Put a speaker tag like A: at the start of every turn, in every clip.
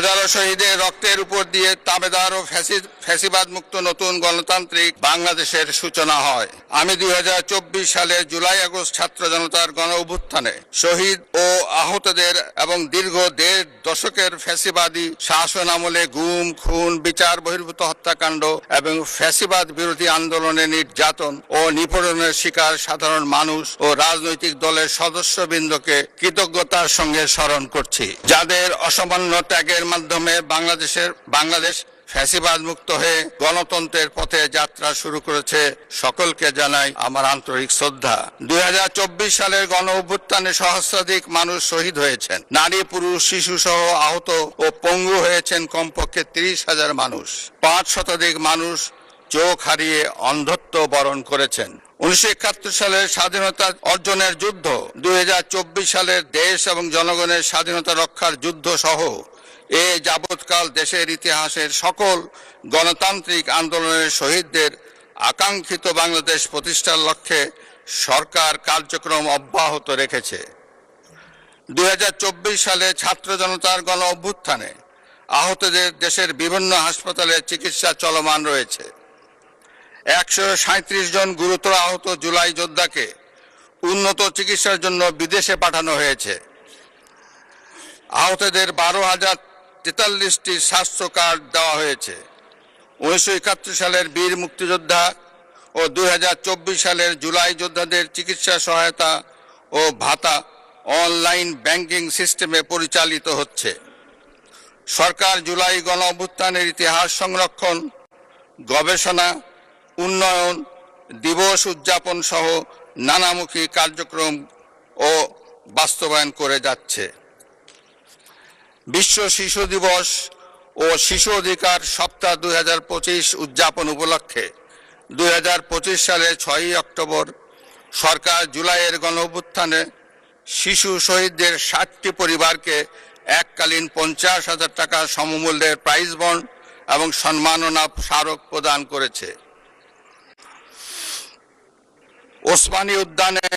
A: হাজারো শহীদের রক্তের উপর দিয়ে তাবেদার ও ফ্যাসিবাদ মুক্ত নতুন গণতান্ত্রিক বাংলাদেশের সূচনা হয়। আমি 2024 সালে জুলাই আগস্ট ছাত্র জনতার গণ অভ্যুত্থানে শহীদ ও আহতদের এবং দীর্ঘ 1.5 দশকের ফ্যাসিবাদী শাসন আমলে গুম, খুন, বিচার বহির্ভূত হত্যাকাণ্ড এবং ফ্যাসিবাদ বিরোধী আন্দোলনে নির্যাতন ও নিপীড়নের শিকার সাধারণ মানুষ ও রাজনৈতিক দলের সদস্যবৃন্দকে কৃতজ্ঞতার সঙ্গে স্মরণ করছি, যাদের অসামান্য ত্যাগের মাধ্যমে বাংলাদেশ ফ্যাসিবাদ মুক্ত হয়ে গণতন্ত্রের পথে যাত্রা শুরু করেছে। সকলকে জানাই আমার আন্তরিক শ্রদ্ধা। 2024 সালের গণ অভ্যুত্থানে সহস্রাধিক মানুষ শহীদ হয়েছেন। নারী, পুরুষ, শিশু সহ আহত ও পঙ্গু হয়েছেন কমপক্ষে 30,000 মানুষ। 5 শতাধিক মানুষ চোখ হারিয়ে অন্ধত্ব বরণ করেছেন। 1971 সালের স্বাধীনতা অর্জনের যুদ্ধ, 2024 সালের দেশ এবং জনগণের স্বাধীনতা রক্ষার যুদ্ধ সহ এ যাবৎকাল দেশের ইতিহাসের সকল গণতান্ত্রিক আন্দোলনের শহীদদের আকাঙ্ক্ষিত বাংলাদেশ প্রতিষ্ঠার লক্ষ্যে সরকার কার্যক্রম অব্যাহত রেখেছে। 2024 সালে ছাত্র জনতার গণ অভ্যুত্থানে আহতদের দেশের বিভিন্ন হাসপাতালে চিকিৎসা চলমান রয়েছে। 137 জন গুরুতর আহত জুলাই যোদ্ধাকে উন্নত চিকিৎসার জন্য বিদেশে পাঠানো হয়েছে। আহতদের 12,043টি স্বাস্থ্য কার্ড দেওয়া হয়েছে। 1971 সালের বীর মুক্তিযোদ্ধা ও 2024 সালের জুলাই যোদ্ধাদের চিকিৎসা সহায়তা ও ভাতা অনলাইন ব্যাংকিং সিস্টেমে পরিচালিত হচ্ছে। সরকার জুলাই গণ অভ্যুত্থানের ইতিহাস সংরক্ষণ, গবেষণা, উন্নয়ন, দিবস উদযাপন সহ নানামুখী কার্যক্রম ও বাস্তবায়ন করে যাচ্ছে। বিশ্ব শিশু দিবস ও শিশু অধিকার সপ্তাহ 2025 উদযাপন উপলক্ষে 2025 সালের 6 অক্টোবর সরকার জুলাইয়ের গণ অভ্যুত্থানে শিশু শহীদদের 60টি পরিবারকে এককালীন 50,000 টাকা সমমূল্যের প্রাইজ বন্ড এবং সম্মাননা স্মারক প্রদান করেছে। ওসমানী উদ্যানে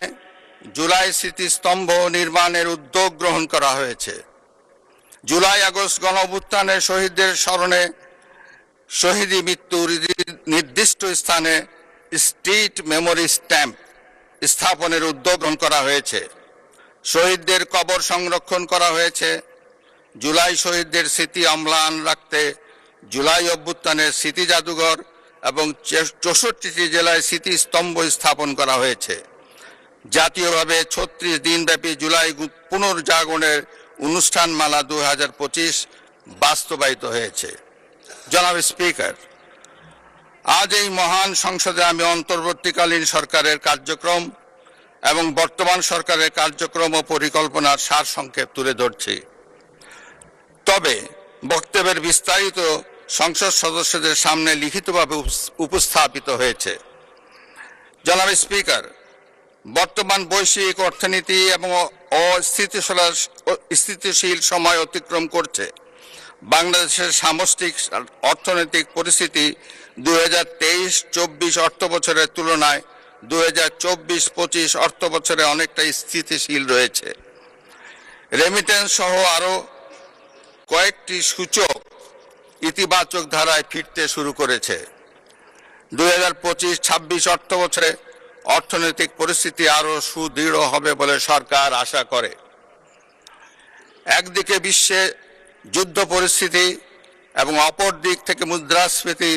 A: জুলাই স্মৃতিস্তম্ভ নির্মাণের উদ্যোগ গ্রহণ করা হয়েছে। জুলাই আগস্ট গণ অভ্যুত্থানের শহীদদের স্মরণে শহীদি মৃত্যুর নির্দিষ্ট স্থানে স্ট্রিট মেমোরি স্ট্যাম্প স্থাপনের উদ্যোগ গ্রহণ করা হয়েছে। শহীদদের কবর সংরক্ষণ করা হয়েছে। জুলাই শহীদদের স্মৃতি অম্লান রাখতে জুলাই অভ্যুত্থানের স্মৃতি জাদুঘর এবং 64টি জেলায় স্মৃতিস্তম্ভ স্থাপন করা হয়েছে। জাতীয়ভাবে 36 দিনব্যাপী জুলাই পুনর্জাগরণের অনুষ্ঠানমালা 2025 বাস্তবায়িত হয়েছে। জনাব স্পিকার, আজ এই মহান সংসদে আমি অন্তর্বর্তীকালীন সরকারের কার্যক্রম এবং বর্তমান সরকারের কার্যক্রম ও পরিকল্পনার সারসংক্ষেপ তুলে ধরছি। তবে বক্তব্যের বিস্তারিত সংসদ সদস্যদের সামনে লিখিতভাবে উপস্থাপিত হয়েছে। জনাব স্পিকার, বর্তমান বৈশ্বিক অর্থনীতি এবং অস্থিতিশীল সময় অতিক্রম করছে। বাংলাদেশের সামষ্টিক অর্থনৈতিক পরিস্থিতি 2023-24 অর্থ বছরের তুলনায় 2024-25 অর্থ বছরে অনেকটা স্থিতিশীল রয়েছে। রেমিটেন্স সহ আরও কয়েকটি সূচক ইতিবাচক ধারায় ফিরতে শুরু করেছে। 2025-26 অর্থ বছরে অর্থনৈতিক পরিস্থিতি আরও সুদৃঢ় হবে বলে সরকার আশা করে। একদিকে বিশ্বে যুদ্ধ পরিস্থিতি এবং অপর দিক থেকে মুদ্রাস্ফীতি,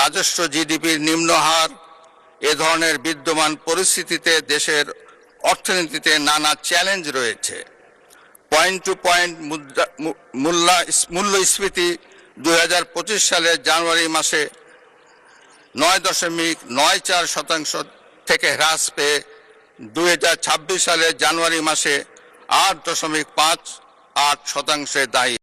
A: রাজস্ব জিডিপির নিম্ন হার, এ ধরনের বিদ্যমান পরিস্থিতিতে দেশের অর্থনীতিতে নানা চ্যালেঞ্জ রয়েছে। পয়েন্ট টু পয়েন্ট মূল্যস্ফীতি 2025 সালের জানুয়ারি মাসে 9.94% থেকে হ্রাস পেয়ে 2026 সালের জানুয়ারি মাসে 8.58% দায়ী।